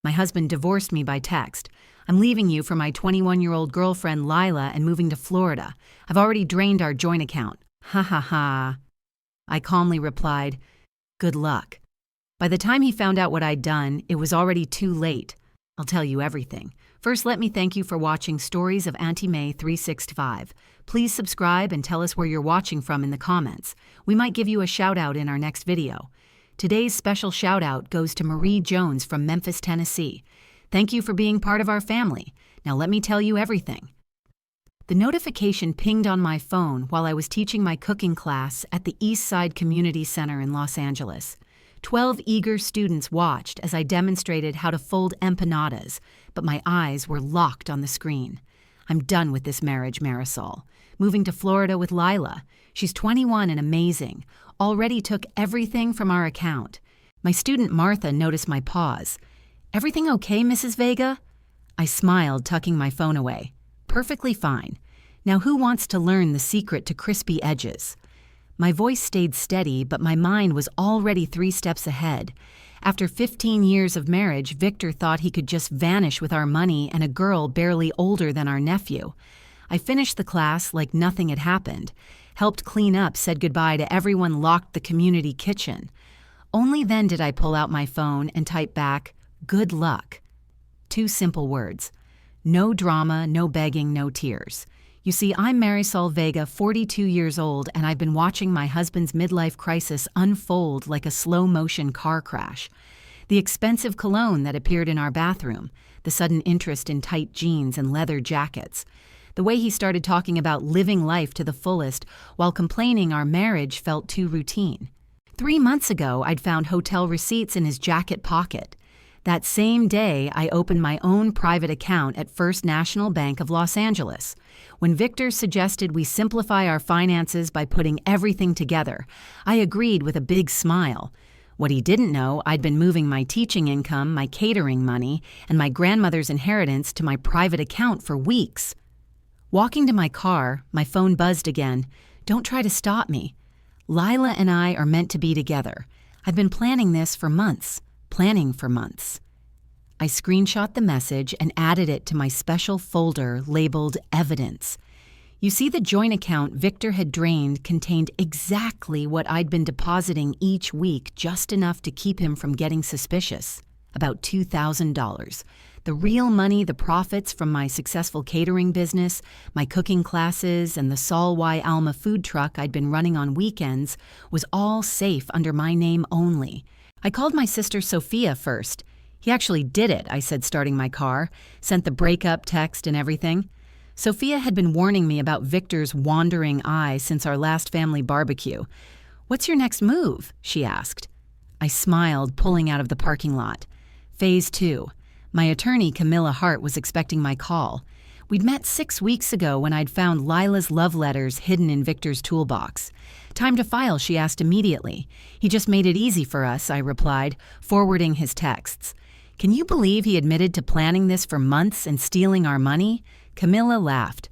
My husband divorced me by text. I'm leaving you for my 21-year-old girlfriend Lila and moving to Florida. I've already drained our joint account. Ha ha ha. I calmly replied, good luck. By the time he found out what I'd done, it was already too late. I'll tell you everything. First, let me thank you for watching Stories of Auntie May 365. Please subscribe and tell us where you're watching from in the comments. We might give you a shout out in our next video. Today's special shout out goes to Marie Jones from Memphis, Tennessee. Thank you for being part of our family. Now let me tell you everything. The notification pinged on my phone while I was teaching my cooking class at the East Side Community Center in Los Angeles. 12 eager students watched as I demonstrated how to fold empanadas, but my eyes were locked on the screen. I'm done with this marriage, Marisol. Moving to Florida with Lila. She's 21 and amazing. Already took everything from our account. My student Martha noticed my pause. Everything okay, Mrs. Vega? I smiled, tucking my phone away. Perfectly fine. Now who wants to learn the secret to crispy edges? My voice stayed steady, but my mind was already 3 steps ahead. After 15 years of marriage, Victor thought he could just vanish with our money and a girl barely older than our nephew. I finished the class like nothing had happened, helped clean up, said goodbye to everyone, locked the community kitchen. Only then did I pull out my phone and type back, good luck. 2 simple words. No drama, no begging, no tears. You see, I'm Marisol Vega, 42 years old, and I've been watching my husband's midlife crisis unfold like a slow-motion car crash. The expensive cologne that appeared in our bathroom, the sudden interest in tight jeans and leather jackets, the way he started talking about living life to the fullest while complaining our marriage felt too routine. 3 months ago, I'd found hotel receipts in his jacket pocket. That same day, I opened my own private account at First National Bank of Los Angeles. When Victor suggested we simplify our finances by putting everything together, I agreed with a big smile. What he didn't know, I'd been moving my teaching income, my catering money, and my grandmother's inheritance to my private account for weeks. Walking to my car, my phone buzzed again. Don't try to stop me. Lila and I are meant to be together. I've been planning this for months. I screenshot the message and added it to my special folder labeled Evidence. You see, the joint account Victor had drained contained exactly what I'd been depositing each week, just enough to keep him from getting suspicious. About $2,000. The real money, the profits from my successful catering business, my cooking classes, and the Sol Y Alma food truck I'd been running on weekends, was all safe under my name only. I called my sister Sophia first. He actually did it, I said, starting my car, sent the breakup text and everything. Sophia had been warning me about Victor's wandering eye since our last family barbecue. What's your next move? She asked. I smiled, pulling out of the parking lot. Phase 2. My attorney, Camilla Hart, was expecting my call. We'd met 6 weeks ago when I'd found Lila's love letters hidden in Victor's toolbox. Time to file, she asked immediately. He just made it easy for us, I replied, forwarding his texts. Can you believe he admitted to planning this for months and stealing our money? Camilla laughed.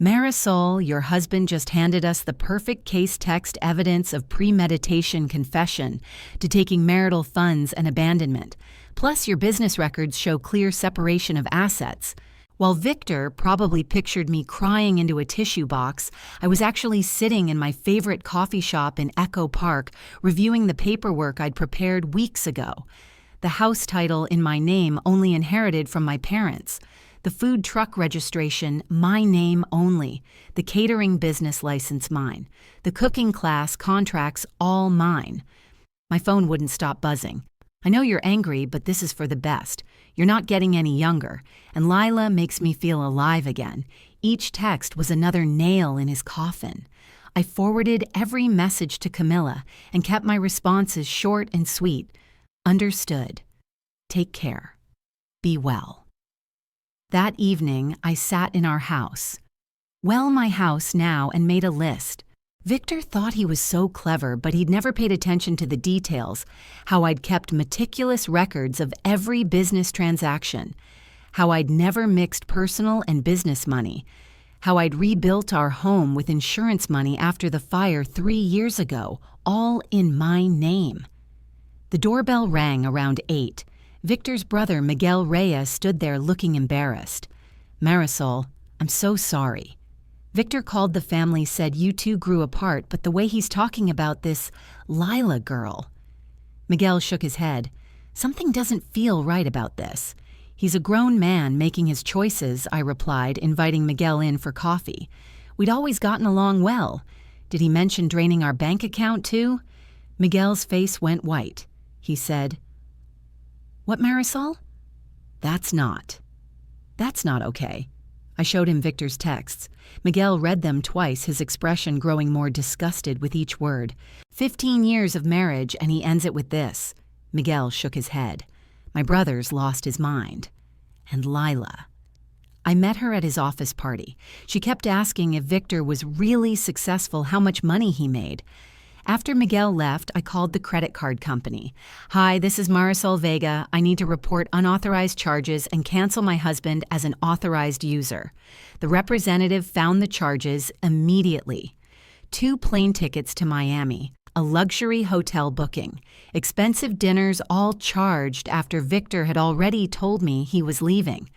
Marisol, your husband just handed us the perfect case text evidence of premeditation confession to taking marital funds and abandonment. Plus, your business records show clear separation of assets. While Victor probably pictured me crying into a tissue box, I was actually sitting in my favorite coffee shop in Echo Park, reviewing the paperwork I'd prepared weeks ago. The house title in my name only inherited from my parents. The food truck registration, my name only. The catering business license, mine. The cooking class contracts, all mine. My phone wouldn't stop buzzing. I know you're angry, but this is for the best. You're not getting any younger, and Lila makes me feel alive again. Each text was another nail in his coffin. I forwarded every message to Camilla and kept my responses short and sweet. Understood. Take care. Be well. That evening, I sat in our house. My house now, and made a list. Victor thought he was so clever, but he'd never paid attention to the details, how I'd kept meticulous records of every business transaction, how I'd never mixed personal and business money, how I'd rebuilt our home with insurance money after the fire 3 years ago, all in my name. The doorbell rang around 8. Victor's brother, Miguel Reyes, stood there looking embarrassed. Marisol, I'm so sorry. Victor called the family, said you two grew apart, but the way he's talking about this Lila girl. Miguel shook his head. Something doesn't feel right about this. He's a grown man making his choices, I replied, inviting Miguel in for coffee. We'd always gotten along well. Did he mention draining our bank account too? Miguel's face went white. He said, What, Marisol? That's not okay. I showed him Victor's texts. Miguel read them twice, his expression growing more disgusted with each word. 15 years of marriage, and he ends it with this. Miguel shook his head. My brother's lost his mind. And Lila. I met her at his office party. She kept asking if Victor was really successful, how much money he made. After Miguel left, I called the credit card company. Hi, this is Marisol Vega. I need to report unauthorized charges and cancel my husband as an authorized user. The representative found the charges immediately. 2 plane tickets to Miami, a luxury hotel booking, expensive dinners all charged after Victor had already told me he was leaving.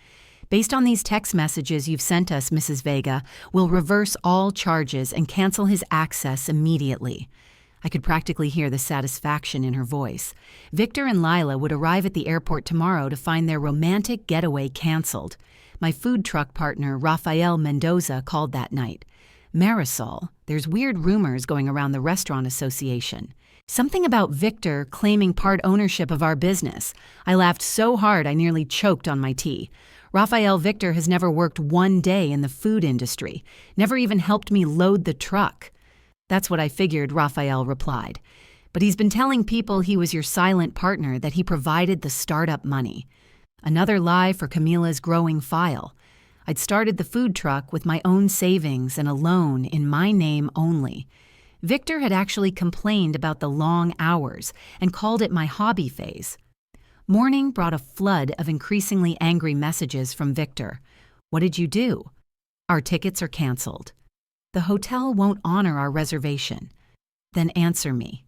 Based on these text messages you've sent us, Mrs. Vega, we'll reverse all charges and cancel his access immediately. I could practically hear the satisfaction in her voice. Victor and Lila would arrive at the airport tomorrow to find their romantic getaway canceled. My food truck partner, Rafael Mendoza, called that night. Marisol, there's weird rumors going around the restaurant association. Something about Victor claiming part ownership of our business. I laughed so hard I nearly choked on my tea. Rafael Victor has never worked one day in the food industry, never even helped me load the truck. That's what I figured, Rafael replied. But he's been telling people he was your silent partner, that he provided the startup money. Another lie for Camila's growing file. I'd started the food truck with my own savings and a loan in my name only. Victor had actually complained about the long hours and called it my hobby phase. Morning brought a flood of increasingly angry messages from Victor. What did you do? Our tickets are canceled. The hotel won't honor our reservation. Then answer me.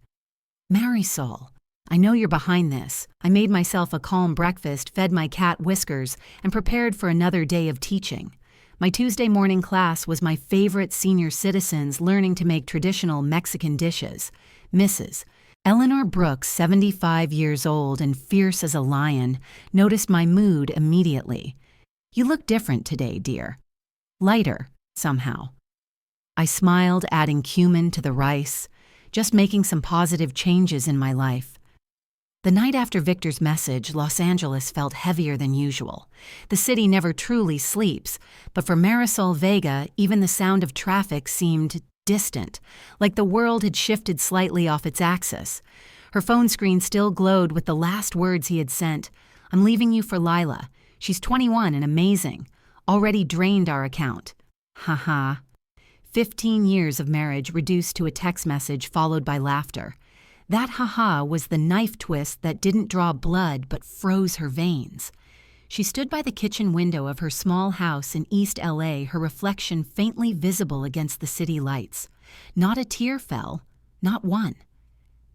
Marisol, I know you're behind this. I made myself a calm breakfast, fed my cat Whiskers, and prepared for another day of teaching. My Tuesday morning class was my favorite senior citizens learning to make traditional Mexican dishes. Mrs. Eleanor Brooks, 75 years old and fierce as a lion, noticed my mood immediately. You look different today, dear. Lighter, somehow. I smiled, adding cumin to the rice, just making some positive changes in my life. The night after Victor's message, Los Angeles felt heavier than usual. The city never truly sleeps, but for Marisol Vega, even the sound of traffic seemed distant, like the world had shifted slightly off its axis. Her phone screen still glowed with the last words he had sent. I'm leaving you for Lila. She's 21 and amazing. Already drained our account. Haha. 15 years of marriage reduced to a text message followed by laughter. That haha was the knife twist that didn't draw blood but froze her veins. She stood by the kitchen window of her small house in East LA, her reflection faintly visible against the city lights. Not a tear fell, not one.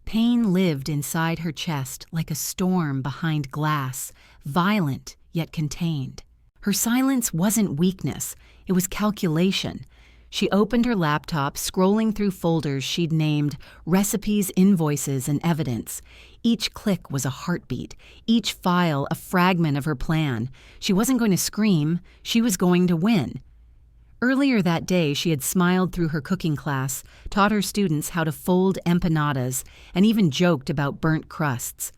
Pain lived inside her chest like a storm behind glass, violent yet contained. Her silence wasn't weakness, it was calculation. She opened her laptop, scrolling through folders she'd named Recipes, Invoices, and Evidence. Each click was a heartbeat, each file a fragment of her plan. She wasn't going to scream, she was going to win. Earlier that day, she had smiled through her cooking class, taught her students how to fold empanadas, and even joked about burnt crusts.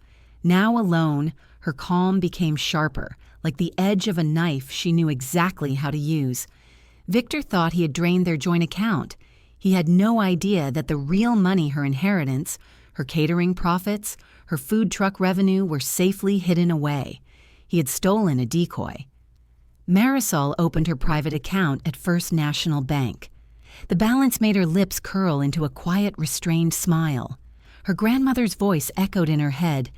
Now alone, her calm became sharper, like the edge of a knife she knew exactly how to use. Victor thought he had drained their joint account. He had no idea that the real money, her inheritance, her catering profits, her food truck revenue were safely hidden away. He had stolen a decoy. Marisol opened her private account at First National Bank. The balance made her lips curl into a quiet, restrained smile. Her grandmother's voice echoed in her head.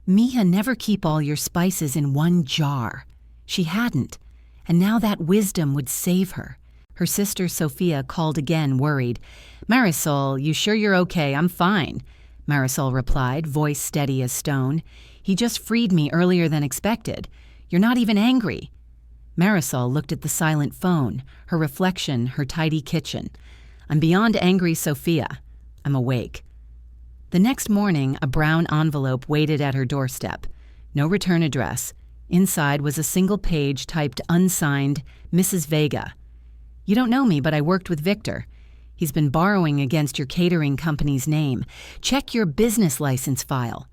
Mija, never keep all your spices in one jar. She hadn't. And now that wisdom would save her. Her sister Sophia called again, worried. Marisol, you sure you're okay? I'm fine. Marisol replied, voice steady as stone. He just freed me earlier than expected. You're not even angry." Marisol looked at the silent phone, her reflection, her tidy kitchen. "I'm beyond angry, Sophia. I'm awake." The next morning, a brown envelope waited at her doorstep. No return address. Inside was a single page typed unsigned, Mrs. Vega. "You don't know me, but I worked with Victor. He's been borrowing against your catering company's name. Check your business license file."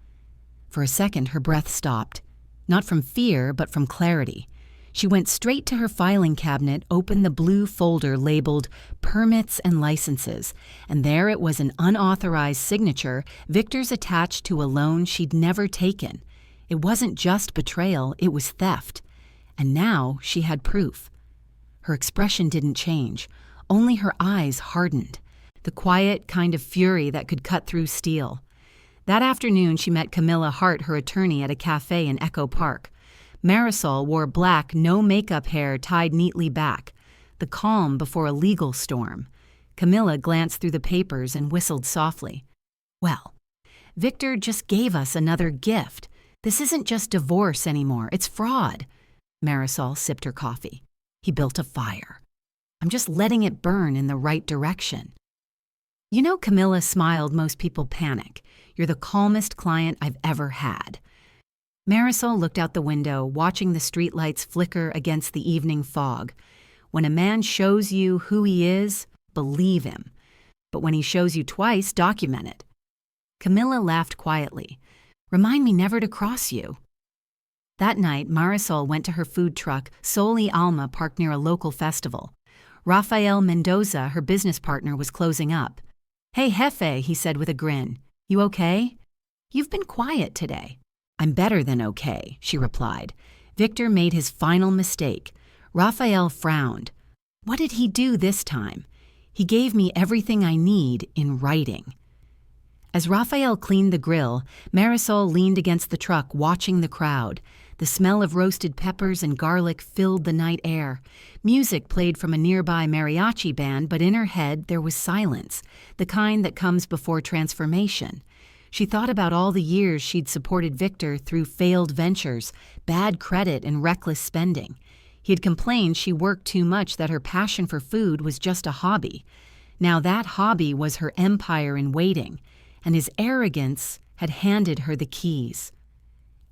For a second, her breath stopped. Not from fear, but from clarity. She went straight to her filing cabinet, opened the blue folder labeled Permits and Licenses, and there it was, an unauthorized signature, Victor's attached to a loan she'd never taken. It wasn't just betrayal, it was theft. And now she had proof. Her expression didn't change, only her eyes hardened, the quiet kind of fury that could cut through steel. That afternoon, she met Camilla Hart, her attorney, at a cafe in Echo Park. Marisol wore black, no-makeup hair tied neatly back, the calm before a legal storm. Camilla glanced through the papers and whistled softly. "Well, Victor just gave us another gift. This isn't just divorce anymore, it's fraud." Marisol sipped her coffee. "He built a fire. I'm just letting it burn in the right direction." "You know," Camilla smiled, "most people panic. You're the calmest client I've ever had." Marisol looked out the window, watching the streetlights flicker against the evening fog. When a man shows you who he is, believe him. But when he shows you twice, document it. Camilla laughed quietly. "Remind me never to cross you." That night, Marisol went to her food truck, Soli Alma, parked near a local festival. Rafael Mendoza, her business partner, was closing up. "Hey, Jefe," he said with a grin. "You okay?" "You've been quiet today." "I'm better than okay," she replied. Victor made his final mistake. Rafael frowned. What did he do this time? He gave me everything I need in writing. As Rafael cleaned the grill, Marisol leaned against the truck, watching the crowd. The smell of roasted peppers and garlic filled the night air. Music played from a nearby mariachi band, but in her head there was silence, the kind that comes before transformation. She thought about all the years she'd supported Victor through failed ventures, bad credit, and reckless spending. He had complained she worked too much, that her passion for food was just a hobby. Now that hobby was her empire in waiting, and his arrogance had handed her the keys.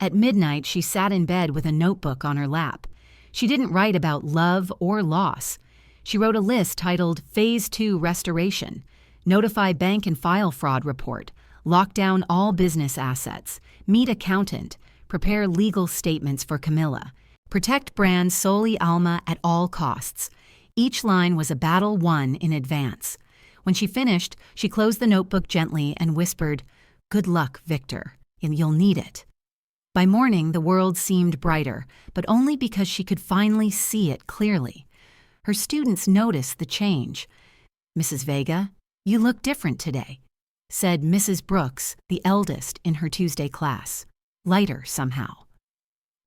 At midnight, she sat in bed with a notebook on her lap. She didn't write about love or loss. She wrote a list titled Phase 2 Restoration, notify bank and file fraud report, lock down all business assets, meet accountant, prepare legal statements for Camilla, protect brand Soli Alma at all costs. Each line was a battle won in advance. When she finished, she closed the notebook gently and whispered, "Good luck, Victor, and you'll need it." By morning, the world seemed brighter, but only because she could finally see it clearly. Her students noticed the change. "Mrs. Vega, you look different today," said Mrs. Brooks, the eldest in her Tuesday class, lighter somehow.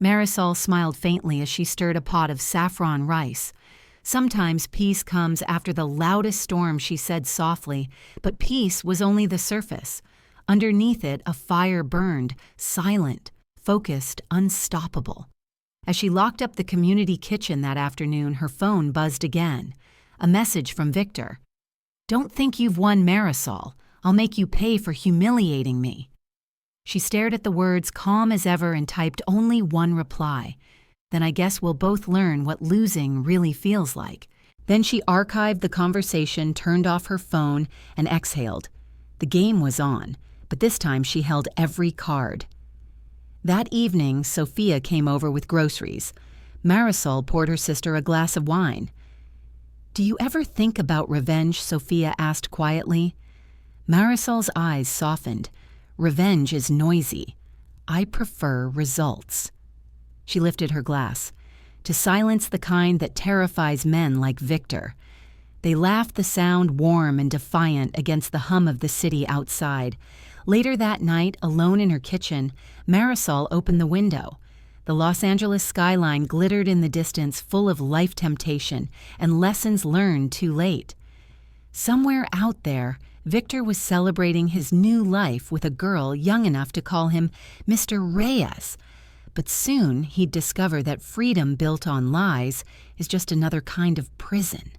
Marisol smiled faintly as she stirred a pot of saffron rice. "Sometimes peace comes after the loudest storm," she said softly, but peace was only the surface. Underneath it, a fire burned, silent, focused, unstoppable. As she locked up the community kitchen that afternoon, her phone buzzed again. A message from Victor. "Don't think you've won, Marisol. I'll make you pay for humiliating me." She stared at the words, calm as ever, and typed only one reply. "Then I guess we'll both learn what losing really feels like." Then she archived the conversation, turned off her phone, and exhaled. The game was on, but this time she held every card. That evening, Sophia came over with groceries. Marisol poured her sister a glass of wine. "Do you ever think about revenge?" Sophia asked quietly. Marisol's eyes softened. "Revenge is noisy. I prefer results." She lifted her glass. "To silence the kind that terrifies men like Victor." They laughed, the sound warm and defiant against the hum of the city outside. Later that night, alone in her kitchen, Marisol opened the window. The Los Angeles skyline glittered in the distance, full of life temptation and lessons learned too late. Somewhere out there, Victor was celebrating his new life with a girl young enough to call him Mr. Reyes. But soon he'd discover that freedom built on lies is just another kind of prison.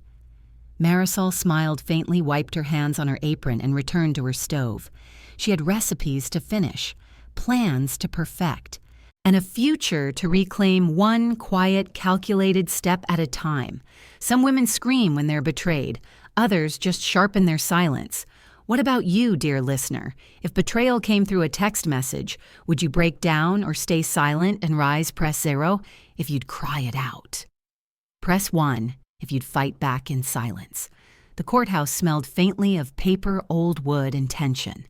Marisol smiled faintly, wiped her hands on her apron, and returned to her stove. She had recipes to finish, plans to perfect, and a future to reclaim one quiet, calculated step at a time. Some women scream when they're betrayed. Others just sharpen their silence. What about you, dear listener? If betrayal came through a text message, would you break down or stay silent and press 0 if you'd cry it out? Press 1 if you'd fight back in silence. The courthouse smelled faintly of paper, old wood, and tension.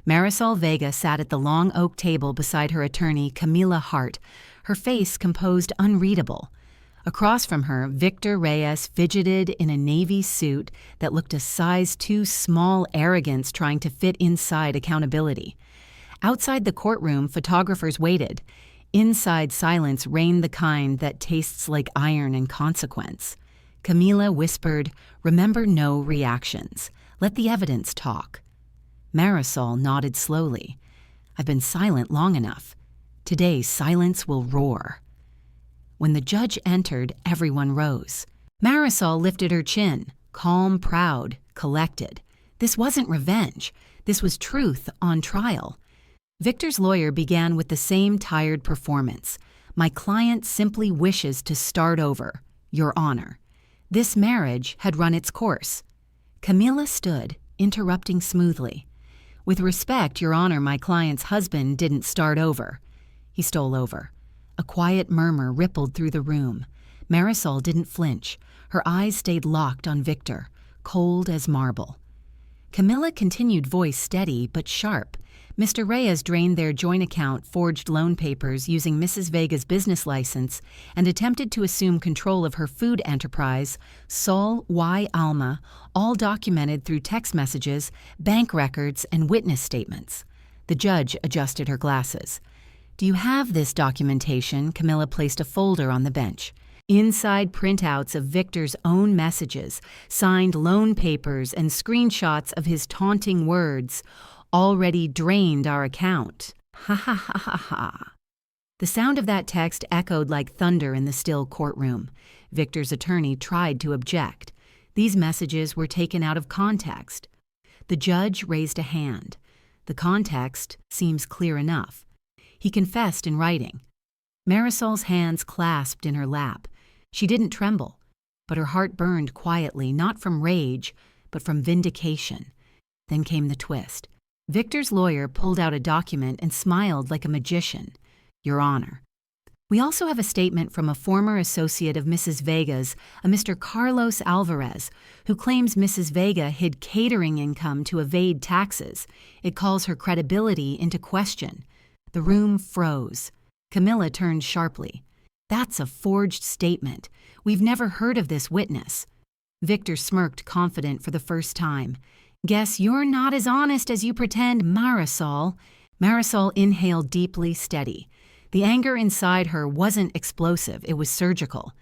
Marisol Vega sat at the long oak table beside her attorney, Camila Hart, her face composed unreadable. Across from her, Victor Reyes fidgeted in a navy suit that looked a size too small, arrogance trying to fit inside accountability. Outside the courtroom, photographers waited. Inside, silence reigned, the kind that tastes like iron and consequence. Camila whispered, "Remember, no reactions. Let the evidence talk." Marisol nodded slowly. "I've been silent long enough. Today, silence will roar." When the judge entered, everyone rose. Marisol lifted her chin, calm, proud, collected. This wasn't revenge. This was truth on trial. Victor's lawyer began with the same tired performance. "My client simply wishes to start over, Your Honor." This marriage had run its course. Camila stood, interrupting smoothly. "With respect, Your Honor, my client's husband didn't start over. He stole over." A quiet murmur rippled through the room. Marisol didn't flinch. Her eyes stayed locked on Victor, cold as marble. Camila continued, voice steady but sharp. "Mr. Reyes drained their joint account, forged loan papers using Mrs. Vega's business license, and attempted to assume control of her food enterprise, Sol Y. Alma, all documented through text messages, bank records, and witness statements." The judge adjusted her glasses. "Do you have this documentation?" Camila placed a folder on the bench. Inside, printouts of Victor's own messages, signed loan papers, and screenshots of his taunting words. "Already drained our account. Ha ha ha ha ha." The sound of that text echoed like thunder in the still courtroom. Victor's attorney tried to object. These messages were taken out of context. The judge raised a hand. The context seems clear enough. He confessed in writing. Marisol's hands clasped in her lap. She didn't tremble, but her heart burned quietly, not from rage, but from vindication. Then came the twist. Victor's lawyer pulled out a document and smiled like a magician. "Your Honor, we also have a statement from a former associate of Mrs. Vega's, a Mr. Carlos Alvarez, who claims Mrs. Vega hid catering income to evade taxes. It calls her credibility into question." The room froze. Camila turned sharply. "That's a forged statement. We've never heard of this witness." Victor smirked, confident for the first time. "Guess you're not as honest as you pretend, Marisol." Marisol inhaled deeply, steady. The anger inside her wasn't explosive, it was surgical.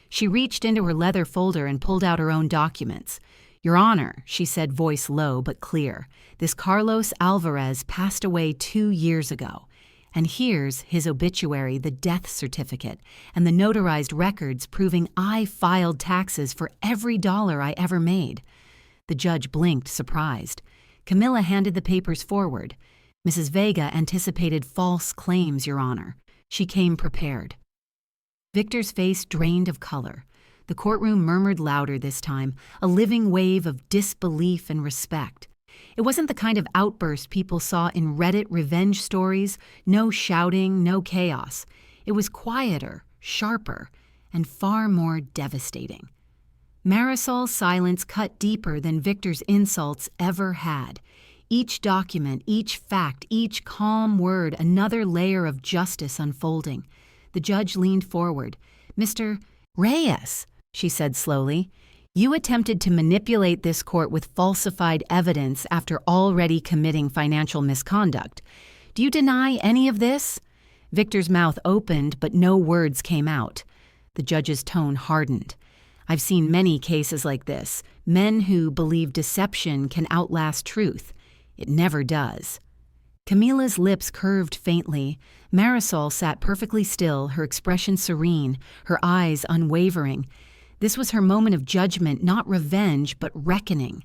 She reached into her leather folder and pulled out her own documents. "Your Honor," she said, voice low but clear, "this Carlos Alvarez passed away 2 years ago. And here's his obituary, the death certificate, and the notarized records proving I filed taxes for every dollar I ever made." The judge blinked, surprised. Camila handed the papers forward. "Mrs. Vega anticipated false claims, Your Honor. She came prepared." Victor's face drained of color. The courtroom murmured louder this time, a living wave of disbelief and respect. It wasn't the kind of outburst people saw in Reddit revenge stories, no shouting, no chaos. It was quieter, sharper, and far more devastating. Marisol's silence cut deeper than Victor's insults ever had. Each document, each fact, each calm word, another layer of justice unfolding. The judge leaned forward. "Mr. Reyes," she said slowly, "you attempted to manipulate this court with falsified evidence after already committing financial misconduct. Do you deny any of this?" Victor's mouth opened, but no words came out. The judge's tone hardened. I've seen many cases like this, men who believe deception can outlast truth. It never does. Camila's lips curved faintly. Marisol sat perfectly still, her expression serene, her eyes unwavering. This was her moment of judgment, not revenge, but reckoning.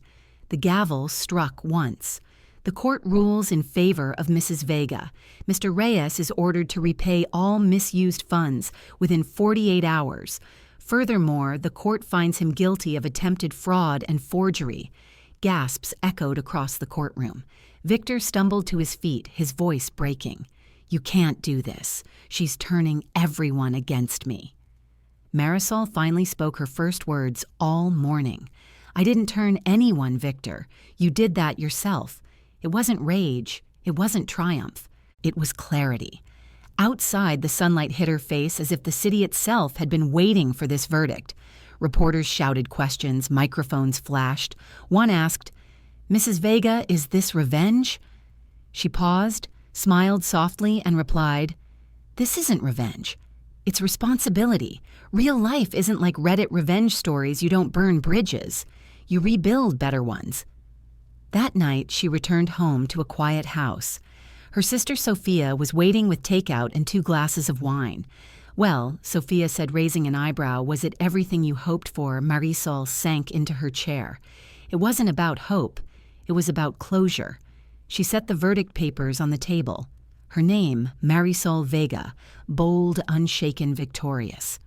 The gavel struck once. The court rules in favor of Mrs. Vega. Mr. Reyes is ordered to repay all misused funds within 48 hours. Furthermore, the court finds him guilty of attempted fraud and forgery. Gasps echoed across the courtroom. Victor stumbled to his feet, his voice breaking. "You can't do this. She's turning everyone against me." Marisol finally spoke her first words all morning. "I didn't turn anyone, Victor. You did that yourself." It wasn't rage. It wasn't triumph. It was clarity. Outside, the sunlight hit her face as if the city itself had been waiting for this verdict. Reporters shouted questions, microphones flashed. One asked, "Mrs. Vega, is this revenge?" She paused, smiled softly, and replied, "This isn't revenge. It's responsibility. Real life isn't like Reddit revenge stories. You don't burn bridges. You rebuild better ones." That night, she returned home to a quiet house. Her sister Sophia was waiting with takeout and 2 glasses of wine. "Well," Sophia said, raising an eyebrow, "was it everything you hoped for?" Marisol sank into her chair. It wasn't about hope. It was about closure. She set the verdict papers on the table. Her name, Marisol Vega, bold, unshaken, victorious.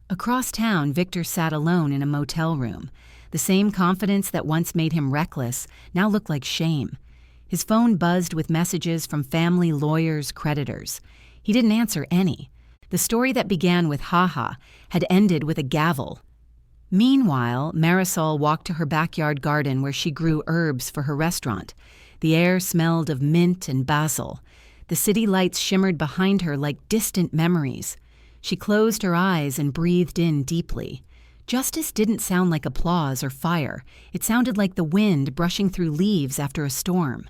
Across town, Victor sat alone in a motel room. The same confidence that once made him reckless now looked like shame. His phone buzzed with messages from family, lawyers, creditors. He didn't answer any. The story that began with "haha" had ended with a gavel. Meanwhile, Marisol walked to her backyard garden where she grew herbs for her restaurant. The air smelled of mint and basil. The city lights shimmered behind her like distant memories. She closed her eyes and breathed in deeply. Justice didn't sound like applause or fire. It sounded like the wind brushing through leaves after a storm.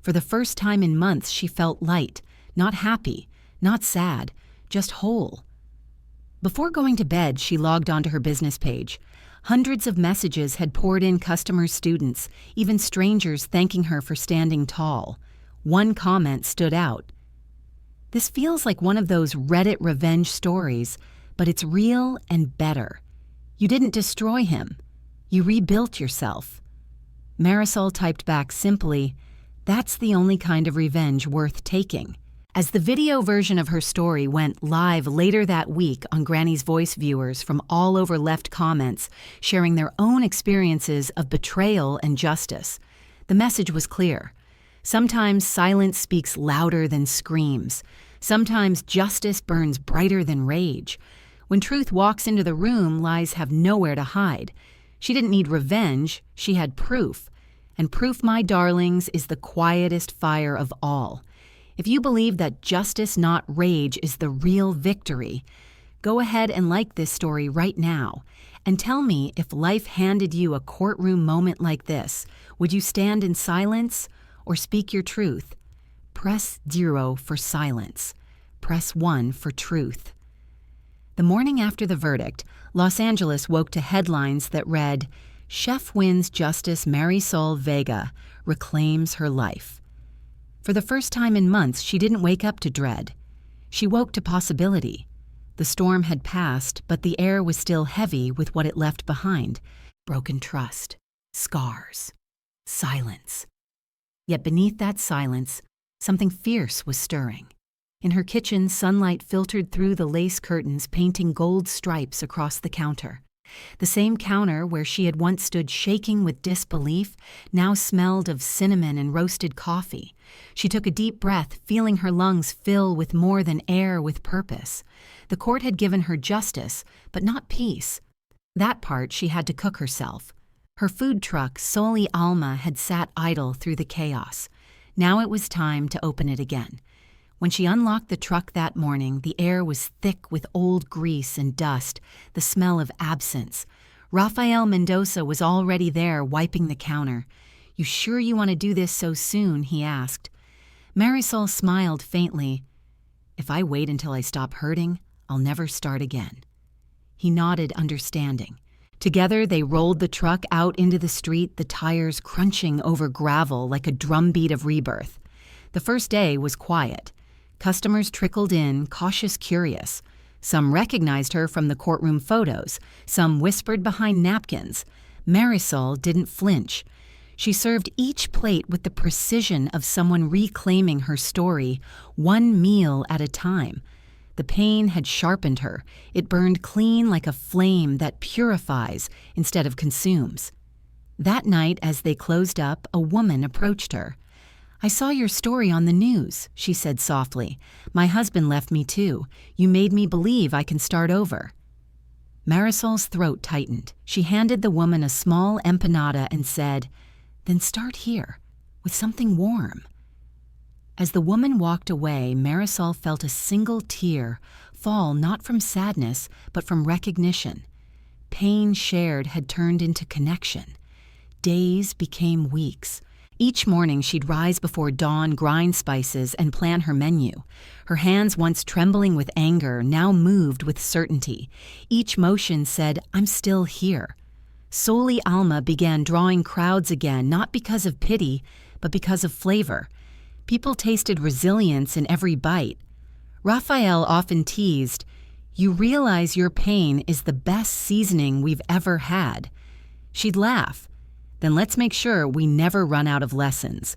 For the first time in months, she felt light, not happy, not sad, just whole. Before going to bed, she logged onto her business page. Hundreds of messages had poured in, customers, students, even strangers thanking her for standing tall. One comment stood out. "This feels like one of those Reddit revenge stories, but it's real and better. You didn't destroy him. You rebuilt yourself." Marisol typed back simply, "That's the only kind of revenge worth taking." As the video version of her story went live later that week on Granny's Voice, viewers from all over left comments sharing their own experiences of betrayal and justice. The message was clear. Sometimes silence speaks louder than screams. Sometimes justice burns brighter than rage. When truth walks into the room, lies have nowhere to hide. She didn't need revenge, she had proof. And proof, my darlings, is the quietest fire of all. If you believe that justice, not rage, is the real victory, go ahead and like this story right now. And tell me, if life handed you a courtroom moment like this, would you stand in silence or speak your truth? Press 0 for silence. Press 1 for truth. The morning after the verdict, Los Angeles woke to headlines that read, "Chef wins Justice Marisol Vega, reclaims her life." For the first time in months, she didn't wake up to dread. She woke to possibility. The storm had passed, but the air was still heavy with what it left behind. Broken trust, scars, silence. Yet beneath that silence, something fierce was stirring. In her kitchen, sunlight filtered through the lace curtains, painting gold stripes across the counter. The same counter where she had once stood shaking with disbelief now smelled of cinnamon and roasted coffee. She took a deep breath, feeling her lungs fill with more than air, with purpose. The court had given her justice, but not peace. That part she had to cook herself. Her food truck, Soli Alma, had sat idle through the chaos. Now it was time to open it again. When she unlocked the truck that morning, the air was thick with old grease and dust, the smell of absence. Rafael Mendoza was already there, wiping the counter. "You sure you want to do this so soon?" he asked. Marisol smiled faintly. "If I wait until I stop hurting, I'll never start again." He nodded, understanding. Together, they rolled the truck out into the street, the tires crunching over gravel like a drumbeat of rebirth. The first day was quiet. Customers trickled in, cautious, curious. Some recognized her from the courtroom photos. Some whispered behind napkins. Marisol didn't flinch. She served each plate with the precision of someone reclaiming her story, one meal at a time. The pain had sharpened her. It burned clean like a flame that purifies instead of consumes. That night, as they closed up, a woman approached her. "I saw your story on the news," she said softly. "My husband left me too. You made me believe I can start over." Marisol's throat tightened. She handed the woman a small empanada and said, "Then start here, with something warm." As the woman walked away, Marisol felt a single tear fall not from sadness, but from recognition. Pain shared had turned into connection. Days became weeks. Each morning she'd rise before dawn, grind spices, and plan her menu. Her hands, once trembling with anger, now moved with certainty. Each motion said, "I'm still here." Soli Alma began drawing crowds again, not because of pity, but because of flavor. People tasted resilience in every bite. Raphael often teased, "You realize your pain is the best seasoning we've ever had." She'd laugh. "Then let's make sure we never run out of lessons."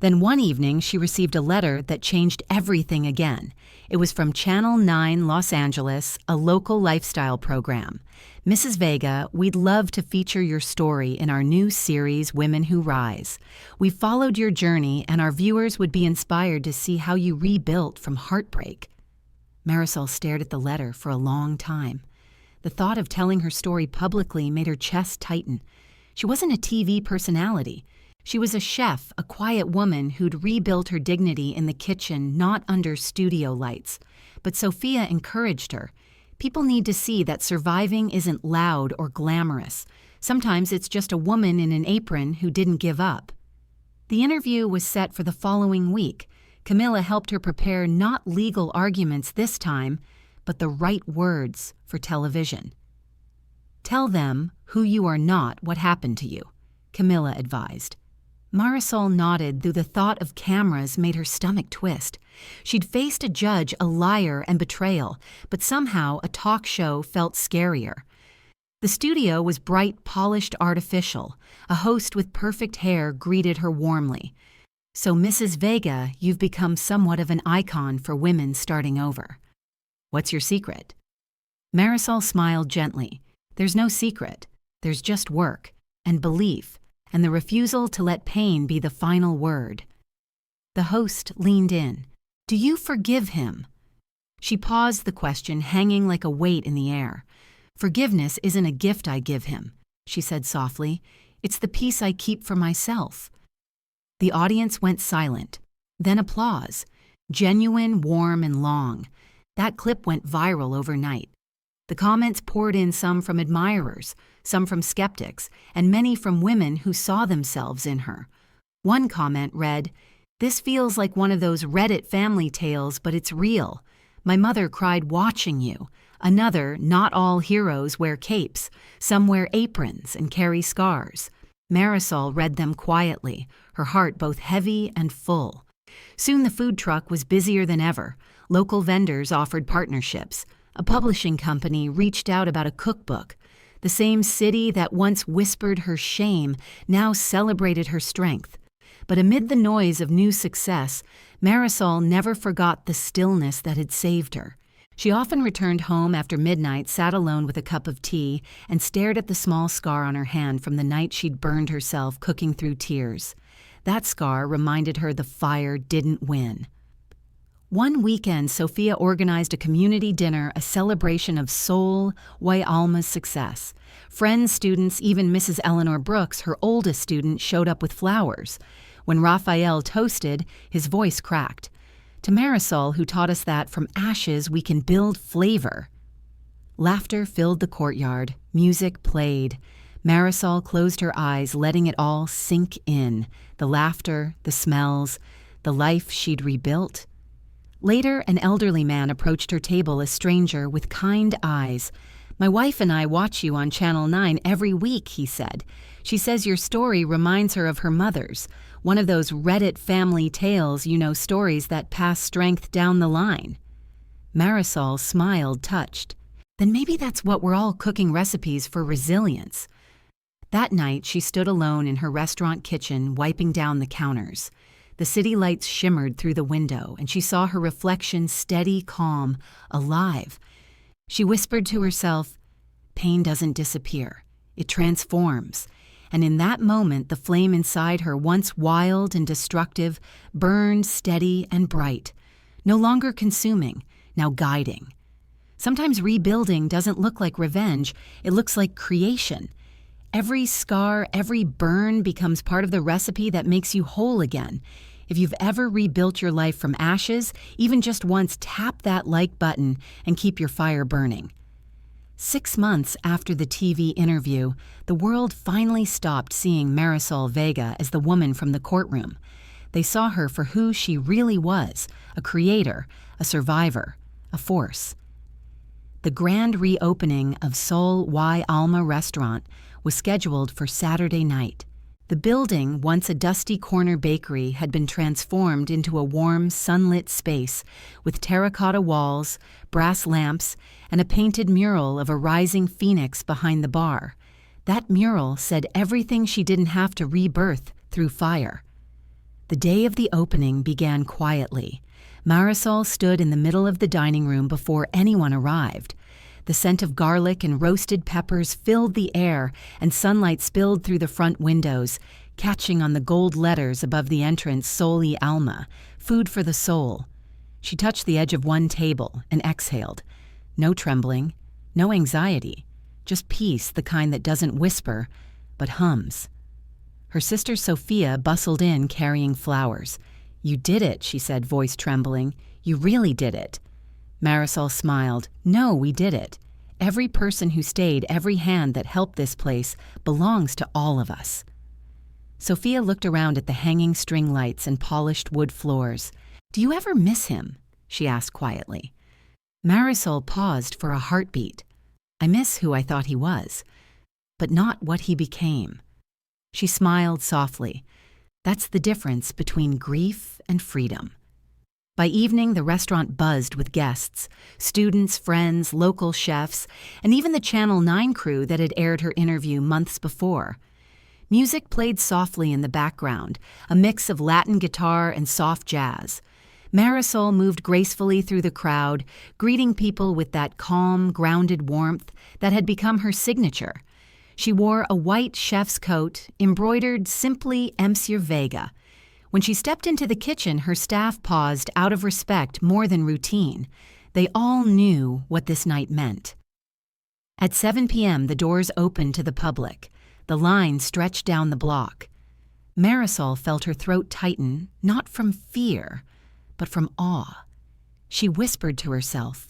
Then one evening, she received a letter that changed everything again. It was from Channel 9 Los Angeles, a local lifestyle program. "Mrs. Vega, we'd love to feature your story in our new series, Women Who Rise. We've followed your journey, and our viewers would be inspired to see how you rebuilt from heartbreak." Marisol stared at the letter for a long time. The thought of telling her story publicly made her chest tighten. She wasn't a TV personality. She was a chef, a quiet woman who'd rebuilt her dignity in the kitchen, not under studio lights. But Sophia encouraged her. People need to see that surviving isn't loud or glamorous. Sometimes it's just a woman in an apron who didn't give up. The interview was set for the following week. Camilla helped her prepare not legal arguments this time, but the right words for television. "Tell them who you are not, what happened to you," Camilla advised. Marisol nodded, though the thought of cameras made her stomach twist. She'd faced a judge, a liar, and betrayal, but somehow a talk show felt scarier. The studio was bright, polished, artificial. A host with perfect hair greeted her warmly. "So, Mrs. Vega, you've become somewhat of an icon for women starting over. What's your secret?" Marisol smiled gently. "There's no secret. There's just work, and belief, and the refusal to let pain be the final word." The host leaned in. "Do you forgive him?" She paused the question, hanging like a weight in the air. "Forgiveness isn't a gift I give him," she said softly. "It's the peace I keep for myself." The audience went silent. Then applause. Genuine, warm, and long. That clip went viral overnight. The comments poured in, some from admirers, some from skeptics, and many from women who saw themselves in her. One comment read, "This feels like one of those Reddit family tales, but it's real. My mother cried watching you." Another, "Not all heroes wear capes. Some wear aprons and carry scars." Marisol read them quietly, her heart both heavy and full. Soon the food truck was busier than ever. Local vendors offered partnerships. A publishing company reached out about a cookbook. The same city that once whispered her shame now celebrated her strength. But amid the noise of new success, Marisol never forgot the stillness that had saved her. She often returned home after midnight, sat alone with a cup of tea, and stared at the small scar on her hand from the night she'd burned herself cooking through tears. That scar reminded her the fire didn't win. One weekend, Sophia organized a community dinner, a celebration of Sol y Alma's success. Friends, students, even Mrs. Eleanor Brooks, her oldest student, showed up with flowers. When Raphael toasted, his voice cracked. To Marisol, who taught us that from ashes we can build flavor. Laughter filled the courtyard. Music played. Marisol closed her eyes, letting it all sink in. The laughter, the smells, the life she'd rebuilt. Later, an elderly man approached her table, a stranger with kind eyes. "My wife and I watch you on Channel 9 every week," he said. "She says your story reminds her of her mother's, one of those Reddit family tales, stories that pass strength down the line." Marisol smiled, touched. Then maybe that's what we're all cooking, recipes for resilience. That night, she stood alone in her restaurant kitchen, wiping down the counters. The city lights shimmered through the window, and she saw her reflection steady, calm, alive. She whispered to herself, "Pain doesn't disappear. It transforms." And in that moment, the flame inside her, once wild and destructive, burned steady and bright, no longer consuming, now guiding. Sometimes rebuilding doesn't look like revenge, it looks like creation. Every scar, every burn becomes part of the recipe that makes you whole again. If you've ever rebuilt your life from ashes, even just once, tap that like button and keep your fire burning. 6 months after the TV interview, the world finally stopped seeing Marisol Vega as the woman from the courtroom. They saw her for who she really was, a creator, a survivor, a force. The grand reopening of Sol y Alma restaurant was scheduled for Saturday night. The building, once a dusty corner bakery, had been transformed into a warm, sunlit space with terracotta walls, brass lamps, and a painted mural of a rising phoenix behind the bar. That mural said everything she didn't have to rebirth through fire. The day of the opening began quietly. Marisol stood in the middle of the dining room before anyone arrived. The scent of garlic and roasted peppers filled the air, and sunlight spilled through the front windows, catching on the gold letters above the entrance, Sol y Alma, food for the soul. She touched the edge of one table and exhaled. No trembling, no anxiety, just peace, the kind that doesn't whisper, but hums. Her sister Sophia bustled in carrying flowers. "You did it," she said, voice trembling. "You really did it." Marisol smiled. "No, we did it. Every person who stayed, every hand that helped this place, belongs to all of us." Sophia looked around at the hanging string lights and polished wood floors. "Do you ever miss him?" she asked quietly. Marisol paused for a heartbeat. "I miss who I thought he was, but not what he became." She smiled softly. That's the difference between grief and freedom. By evening, the restaurant buzzed with guests, students, friends, local chefs, and even the Channel 9 crew that had aired her interview months before. Music played softly in the background, a mix of Latin guitar and soft jazz. Marisol moved gracefully through the crowd, greeting people with that calm, grounded warmth that had become her signature. She wore a white chef's coat, embroidered simply Emptied Vega. When she stepped into the kitchen, her staff paused out of respect more than routine. They all knew what this night meant. At 7 p.m., the doors opened to the public. The line stretched down the block. Marisol felt her throat tighten, not from fear, but from awe. She whispered to herself,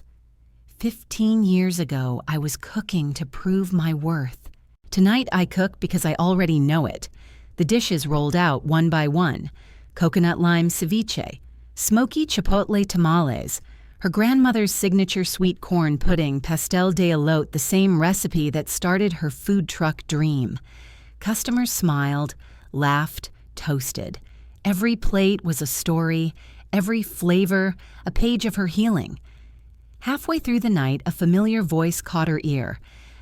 15 years ago, I was cooking to prove my worth. Tonight I cook because I already know it. The dishes rolled out one by one. Coconut lime ceviche, smoky chipotle tamales, her grandmother's signature sweet corn pudding, pastel de elote, the same recipe that started her food truck dream. Customers smiled, laughed, toasted. Every plate was a story, every flavor, a page of her healing. Halfway through the night, a familiar voice caught her ear.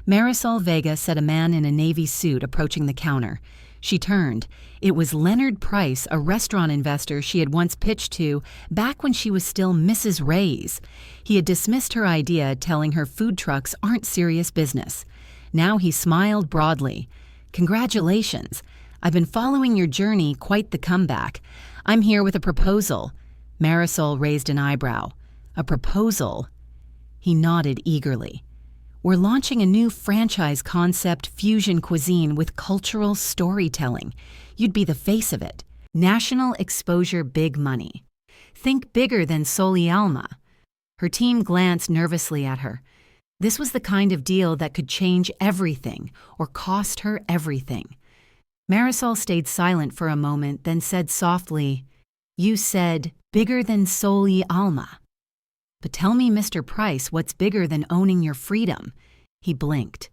Marisol Vega said a man in a navy suit approaching the counter. She turned. It was Leonard Price, a restaurant investor she had once pitched to back when she was still Mrs. Ray's. He had dismissed her idea, telling her food trucks aren't serious business. Now he smiled broadly. "Congratulations. I've been following your journey, quite the comeback. I'm here with a proposal." Marisol raised an eyebrow. "A proposal?" He nodded eagerly. "We're launching a new franchise concept, fusion cuisine with cultural storytelling. You'd be the face of it. National exposure, big money. Think bigger than Sol y Alma." Her team glanced nervously at her. This was the kind of deal that could change everything or cost her everything. Marisol stayed silent for a moment, then said softly, "You said bigger than Sol y Alma. But tell me, Mr. Price, what's bigger than owning your freedom?" He blinked.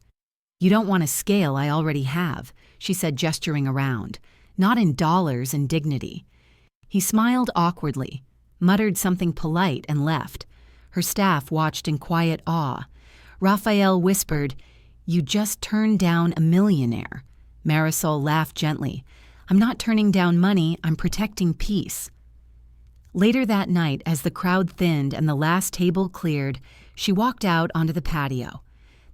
"You don't want a scale I already have," she said, gesturing around. "Not in dollars and dignity." He smiled awkwardly, muttered something polite, and left. Her staff watched in quiet awe. Raphael whispered, "You just turned down a millionaire." Marisol laughed gently. "I'm not turning down money, I'm protecting peace." Later that night, as the crowd thinned and the last table cleared, she walked out onto the patio.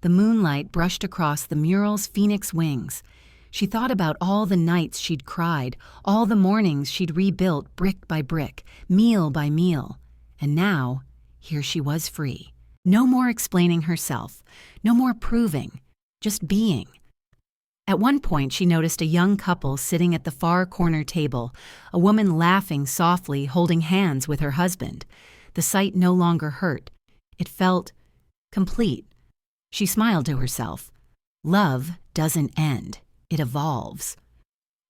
The moonlight brushed across the mural's phoenix wings. She thought about all the nights she'd cried, all the mornings she'd rebuilt brick by brick, meal by meal. And now, here she was free. No more explaining herself, no more proving, just being. At one point, she noticed a young couple sitting at the far corner table, a woman laughing softly, holding hands with her husband. The sight no longer hurt. It felt complete. She smiled to herself. Love doesn't end. It evolves.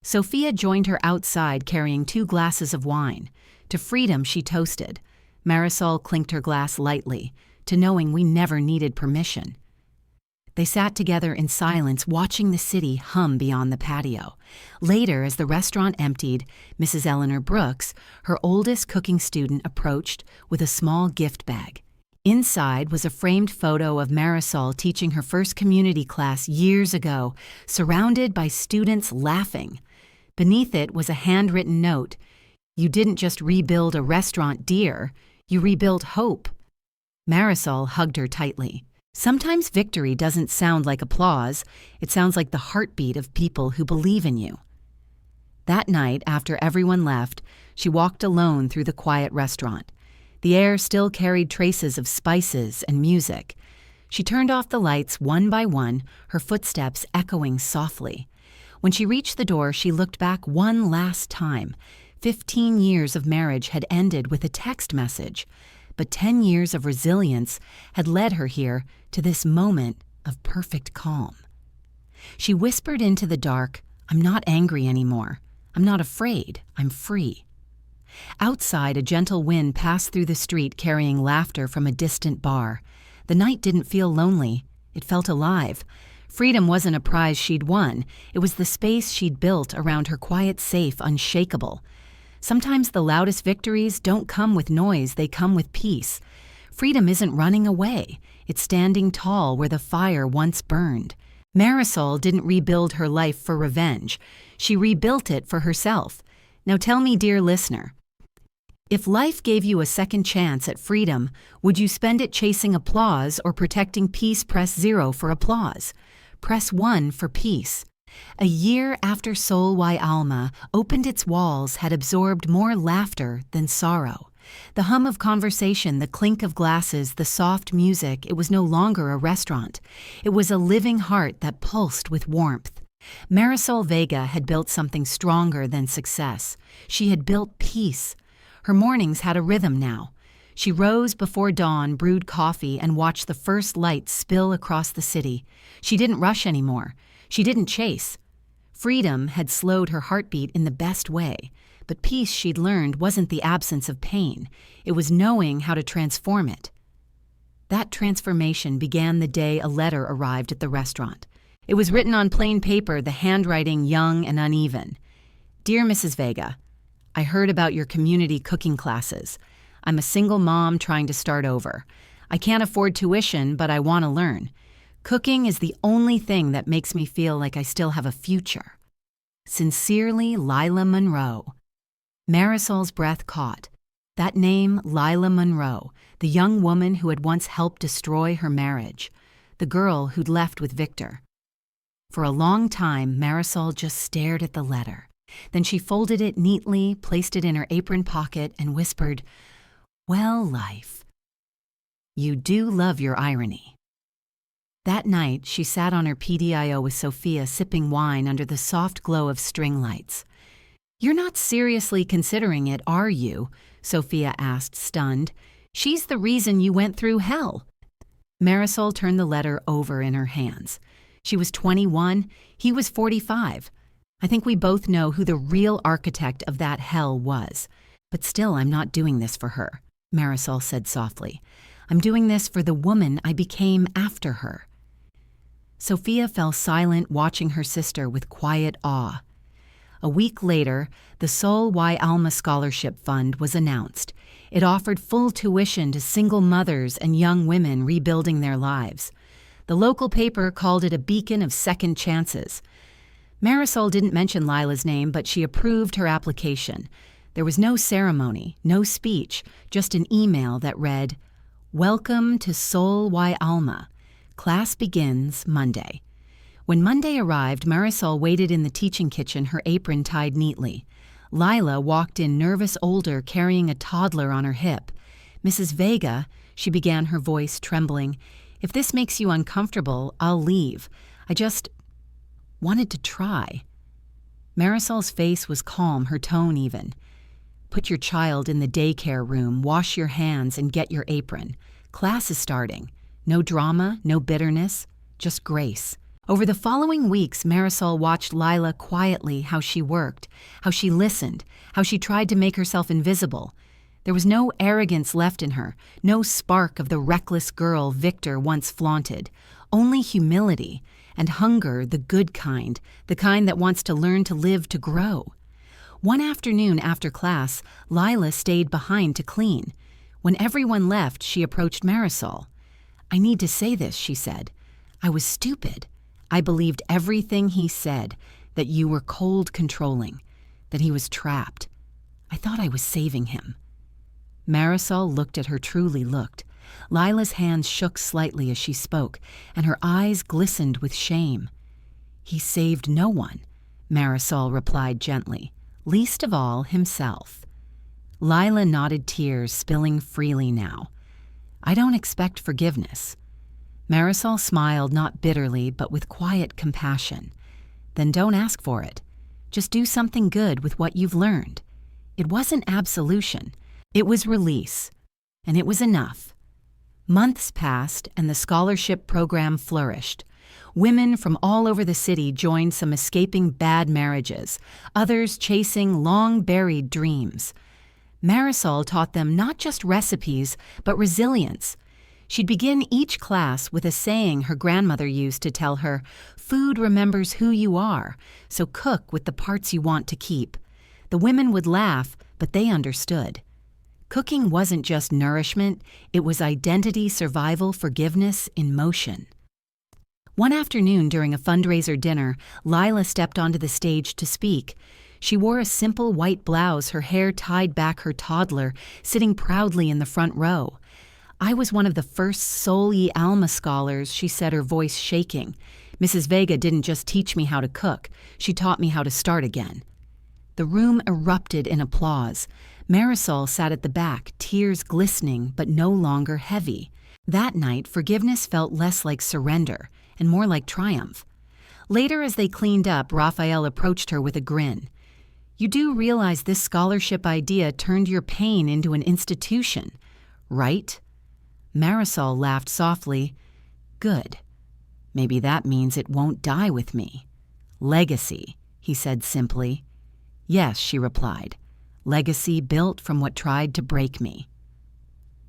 Sophia joined her outside carrying 2 glasses of wine. To freedom she toasted. Marisol clinked her glass lightly, to knowing we never needed permission. They sat together in silence, watching the city hum beyond the patio. Later, as the restaurant emptied, Mrs. Eleanor Brooks, her oldest cooking student, approached with a small gift bag. Inside was a framed photo of Marisol teaching her first community class years ago, surrounded by students laughing. Beneath it was a handwritten note. "You didn't just rebuild a restaurant, dear. You rebuilt hope." Marisol hugged her tightly. Sometimes victory doesn't sound like applause. It sounds like the heartbeat of people who believe in you. That night, after everyone left, she walked alone through the quiet restaurant. The air still carried traces of spices and music. She turned off the lights one by one, her footsteps echoing softly. When she reached the door, she looked back one last time. 15 years of marriage had ended with a text message, but 10 years of resilience had led her here to this moment of perfect calm. She whispered into the dark, "I'm not angry anymore. I'm not afraid. I'm free." Outside, a gentle wind passed through the street carrying laughter from a distant bar. The night didn't feel lonely. It felt alive. Freedom wasn't a prize she'd won. It was the space she'd built around her quiet safe, unshakable. Sometimes the loudest victories don't come with noise, they come with peace. Freedom isn't running away. It's standing tall where the fire once burned. Marisol didn't rebuild her life for revenge. She rebuilt it for herself. Now tell me, dear listener, if life gave you a second chance at freedom, would you spend it chasing applause or protecting peace? Press 0 for applause. Press 1 for peace. A year after Sol y Alma opened its walls had absorbed more laughter than sorrow. The hum of conversation, the clink of glasses, the soft music, it was no longer a restaurant. It was a living heart that pulsed with warmth. Marisol Vega had built something stronger than success. She had built peace. Her mornings had a rhythm now. She rose before dawn, brewed coffee, and watched the first lights spill across the city. She didn't rush anymore. She didn't chase. Freedom had slowed her heartbeat in the best way, but peace, she'd learned, wasn't the absence of pain. It was knowing how to transform it. That transformation began the day a letter arrived at the restaurant. It was written on plain paper, the handwriting young and uneven. "Dear Mrs. Vega, I heard about your community cooking classes. I'm a single mom trying to start over. I can't afford tuition, but I want to learn. Cooking is the only thing that makes me feel like I still have a future. Sincerely, Lila Monroe." Marisol's breath caught. That name, Lila Monroe, the young woman who had once helped destroy her marriage, the girl who'd left with Victor. For a long time, Marisol just stared at the letter. Then she folded it neatly, placed it in her apron pocket, and whispered, "Well, life, you do love your irony." That night, she sat on her PDIO with Sophia sipping wine under the soft glow of string lights. "You're not seriously considering it, are you?" Sophia asked, stunned. "She's the reason you went through hell." Marisol turned the letter over in her hands. She was 21, he was 45. I think we both know who the real architect of that hell was. But still, I'm not doing this for her, Marisol said softly. I'm doing this for the woman I became after her. Sophia fell silent, watching her sister with quiet awe. A week later, the Sol Y Alma Scholarship Fund was announced. It offered full tuition to single mothers and young women rebuilding their lives. The local paper called it a beacon of second chances. Marisol didn't mention Lila's name, but she approved her application. There was no ceremony, no speech, just an email that read, "Welcome to Sol Y Alma. Class begins Monday." When Monday arrived, Marisol waited in the teaching kitchen, her apron tied neatly. Lila walked in, nervous older, carrying a toddler on her hip. "Mrs. Vega," she began, her voice trembling, "if this makes you uncomfortable, I'll leave. I just wanted to try." Marisol's face was calm, her tone even. "Put your child in the daycare room, wash your hands, and get your apron. Class is starting. No drama, no bitterness, just grace." Over the following weeks, Marisol watched Lila quietly, how she worked, how she listened, how she tried to make herself invisible. There was no arrogance left in her, no spark of the reckless girl Victor once flaunted, only humility and hunger, the good kind, the kind that wants to learn to live, to grow. One afternoon after class, Lila stayed behind to clean. When everyone left, she approached Marisol. "I need to say this," she said. "I was stupid. I believed everything he said, that you were cold controlling, that he was trapped. I thought I was saving him." Marisol looked at her, truly looked. Lila's hands shook slightly as she spoke, and her eyes glistened with shame. "He saved no one," Marisol replied gently, "least of all himself." Lila nodded, tears spilling freely now. "I don't expect forgiveness." Marisol smiled, not bitterly, but with quiet compassion. "Then don't ask for it. Just do something good with what you've learned." It wasn't absolution. It was release. And it was enough. Months passed, and the scholarship program flourished. Women from all over the city joined, some escaping bad marriages, others chasing long-buried dreams. Marisol taught them not just recipes, but resilience. She'd begin each class with a saying her grandmother used to tell her, "Food remembers who you are, so cook with the parts you want to keep." The women would laugh, but they understood. Cooking wasn't just nourishment, it was identity, survival, forgiveness in motion. One afternoon during a fundraiser dinner, Lila stepped onto the stage to speak. She wore a simple white blouse, her hair tied back, her toddler sitting proudly in the front row. "I was one of the first Sol Y Alma scholars," she said, her voice shaking. "Mrs. Vega didn't just teach me how to cook, she taught me how to start again." The room erupted in applause. Marisol sat at the back, tears glistening but no longer heavy. That night, forgiveness felt less like surrender and more like triumph. Later, as they cleaned up, Raphael approached her with a grin. "You do realize this scholarship idea turned your pain into an institution, right?" Marisol laughed softly. "Good. Maybe that means it won't die with me." "Legacy," he said simply. "Yes," she replied. "Legacy built from what tried to break me."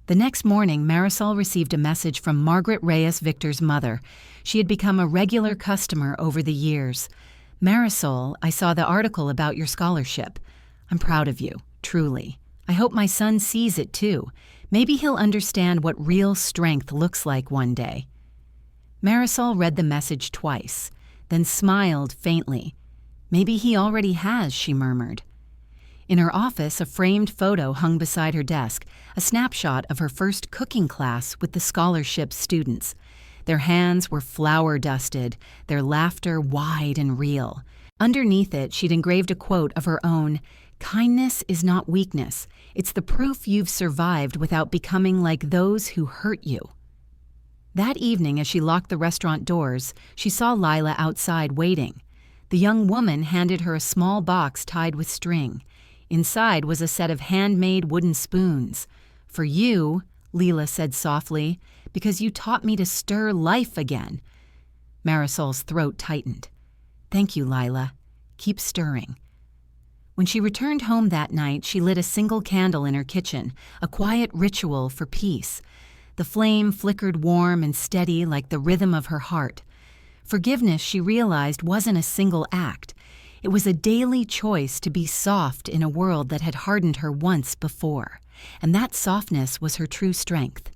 The next morning, Marisol received a message from Margaret Reyes, Victor's mother. She had become a regular customer over the years. "Marisol, I saw the article about your scholarship. I'm proud of you, truly. I hope my son sees it too. Maybe he'll understand what real strength looks like one day." Marisol read the message twice, then smiled faintly. "Maybe he already has," she murmured. In her office, a framed photo hung beside her desk, a snapshot of her first cooking class with the scholarship students. Their hands were flour-dusted, their laughter wide and real. Underneath it, she'd engraved a quote of her own, "Kindness is not weakness. It's the proof you've survived without becoming like those who hurt you." That evening, as she locked the restaurant doors, she saw Lila outside waiting. The young woman handed her a small box tied with string. Inside was a set of handmade wooden spoons. "For you," Lila said softly, "because you taught me to stir life again." Marisol's throat tightened. "Thank you, Lila. Keep stirring." When she returned home that night, she lit a single candle in her kitchen, a quiet ritual for peace. The flame flickered warm and steady like the rhythm of her heart. Forgiveness, she realized, wasn't a single act. It was a daily choice to be soft in a world that had hardened her once before, and that softness was her true strength.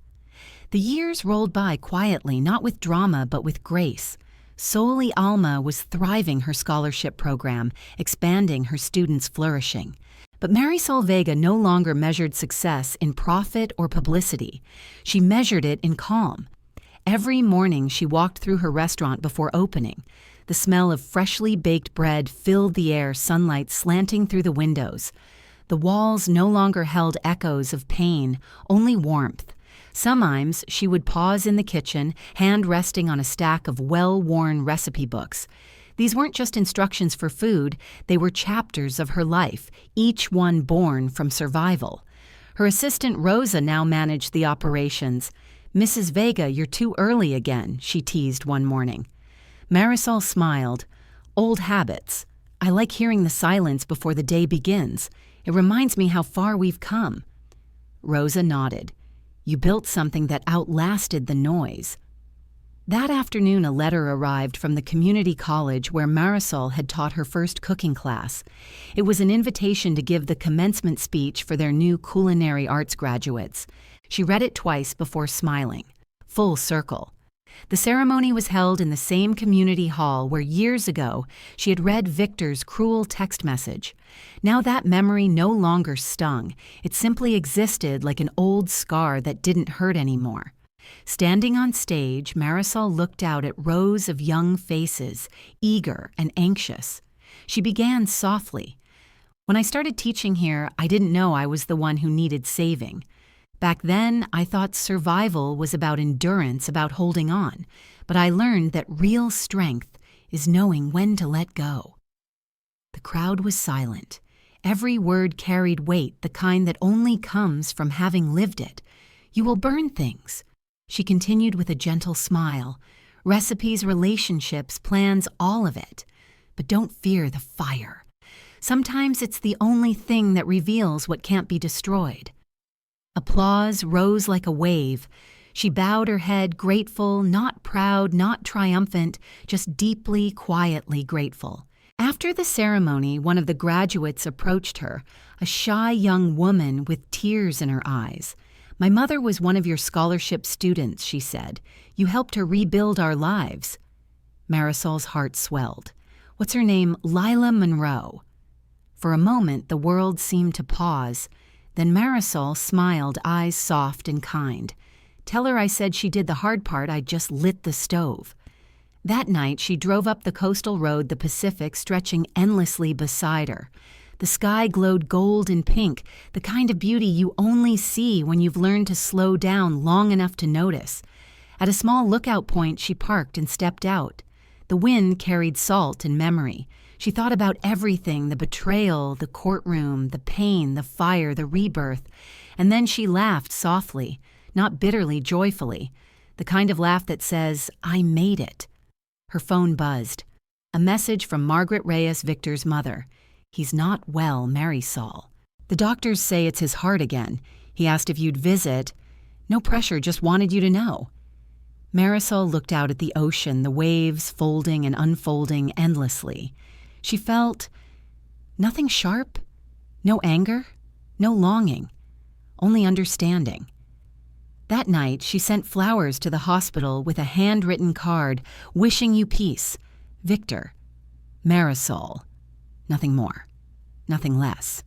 The years rolled by quietly, not with drama but with grace. Soli Alma was thriving her scholarship program, expanding, her students flourishing. But Marisol Vega no longer measured success in profit or publicity. She measured it in calm. Every morning she walked through her restaurant before opening. The smell of freshly baked bread filled the air, sunlight slanting through the windows. The walls no longer held echoes of pain, only warmth. Sometimes she would pause in the kitchen, hand resting on a stack of well-worn recipe books. These weren't just instructions for food, they were chapters of her life, each one born from survival. Her assistant Rosa now managed the operations. "Mrs. Vega, you're too early again," she teased one morning. Marisol smiled. "Old habits. I like hearing the silence before the day begins. It reminds me how far we've come." Rosa nodded. "You built something that outlasted the noise." That afternoon, a letter arrived from the community college where Marisol had taught her first cooking class. It was an invitation to give the commencement speech for their new culinary arts graduates. She read it twice before smiling. Full circle. The ceremony was held in the same community hall where years ago she had read Victor's cruel text message. Now that memory no longer stung. It simply existed like an old scar that didn't hurt anymore. Standing on stage, Marisol looked out at rows of young faces, eager and anxious. She began softly. "When I started teaching here, I didn't know I was the one who needed saving. Back then, I thought survival was about endurance, about holding on. But I learned that real strength is knowing when to let go." The crowd was silent. Every word carried weight, the kind that only comes from having lived it. "You will burn things," she continued with a gentle smile. "Recipes, relationships, plans, all of it. But don't fear the fire. Sometimes it's the only thing that reveals what can't be destroyed." Applause rose like a wave. She bowed her head, grateful, not proud, not triumphant, just deeply, quietly grateful. After the ceremony, one of the graduates approached her, a shy young woman with tears in her eyes. "My mother was one of your scholarship students," she said. "You helped her rebuild our lives." Marisol's heart swelled. "What's her name?" "Lila Monroe." For a moment, the world seemed to pause. Then Marisol smiled, eyes soft and kind. "Tell her I said she did the hard part, I just lit the stove." That night, she drove up the coastal road, the Pacific stretching endlessly beside her. The sky glowed gold and pink, the kind of beauty you only see when you've learned to slow down long enough to notice. At a small lookout point, she parked and stepped out. The wind carried salt and memory. She thought about everything, the betrayal, the courtroom, the pain, the fire, the rebirth. And then she laughed softly, not bitterly, joyfully. The kind of laugh that says, "I made it." Her phone buzzed. A message from Margaret Reyes, Victor's mother. "He's not well, Marisol. The doctors say it's his heart again. He asked if you'd visit. No pressure, just wanted you to know." Marisol looked out at the ocean, the waves folding and unfolding endlessly. She felt nothing sharp, no anger, no longing, only understanding. That night, she sent flowers to the hospital with a handwritten card, "Wishing you peace. Victor. Marisol." Nothing more, nothing less.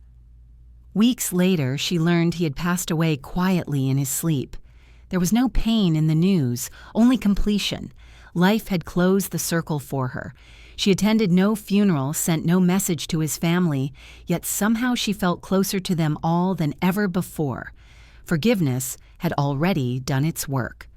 Weeks later, she learned he had passed away quietly in his sleep. There was no pain in the news, only completion. Life had closed the circle for her. She attended no funeral, sent no message to his family, yet somehow she felt closer to them all than ever before. Forgiveness had already done its work.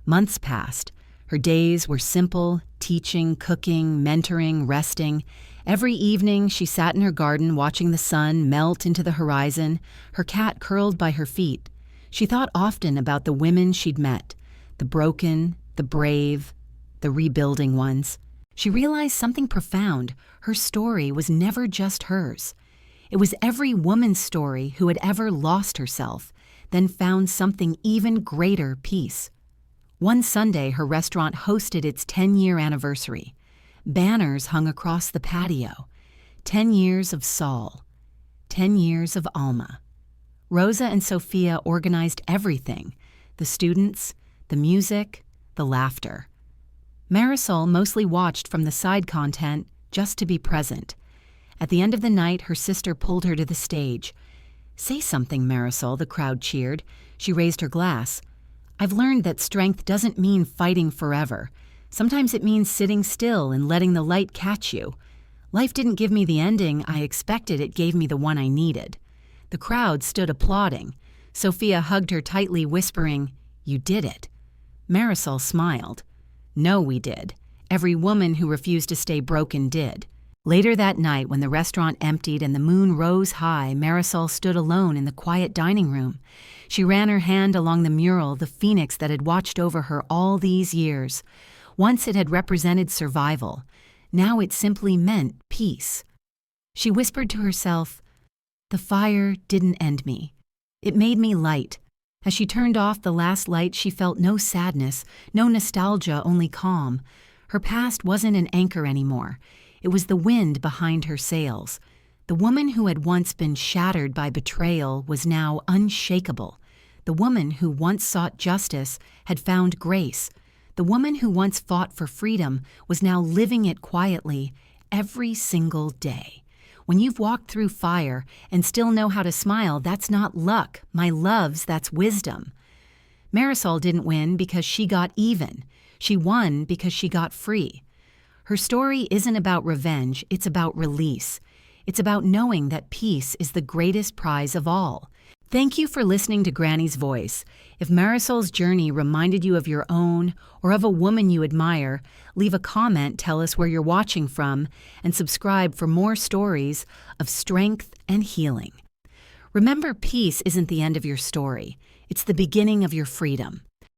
Months passed. Her days were simple, teaching, cooking, mentoring, resting. Every evening she sat in her garden watching the sun melt into the horizon, her cat curled by her feet. She thought often about the women she'd met, the broken, the brave, the rebuilding ones. She realized something profound. Her story was never just hers. It was every woman's story who had ever lost herself, then found something even greater peace. One Sunday, her restaurant hosted its 10-year anniversary. Banners hung across the patio. 10 years of Saul. 10 years of Alma. Rosa and Sophia organized everything: the students, the music, the laughter. Marisol mostly watched from the side content just to be present. At the end of the night, her sister pulled her to the stage. "Say something, Marisol," the crowd cheered. She raised her glass. "I've learned that strength doesn't mean fighting forever. Sometimes it means sitting still and letting the light catch you. Life didn't give me the ending I expected, it gave me the one I needed." The crowd stood applauding. Sophia hugged her tightly, whispering, "You did it." Marisol smiled. "No, we did. Every woman who refused to stay broken did." Later that night, when the restaurant emptied and the moon rose high, Marisol stood alone in the quiet dining room. She ran her hand along the mural, the phoenix that had watched over her all these years. Once it had represented survival. Now it simply meant peace. She whispered to herself, "The fire didn't end me. It made me light." As she turned off the last light, she felt no sadness, no nostalgia, only calm. Her past wasn't an anchor anymore. It was the wind behind her sails. The woman who had once been shattered by betrayal was now unshakable. The woman who once sought justice had found grace. The woman who once fought for freedom was now living it quietly every single day. When you've walked through fire and still know how to smile, that's not luck, my loves, that's wisdom. Marisol didn't win because she got even. She won because she got free. Her story isn't about revenge, it's about release. It's about knowing that peace is the greatest prize of all. Thank you for listening to Granny's Voice. If Marisol's journey reminded you of your own or of a woman you admire, leave a comment, tell us where you're watching from, and subscribe for more stories of strength and healing. Remember, peace isn't the end of your story. It's the beginning of your freedom.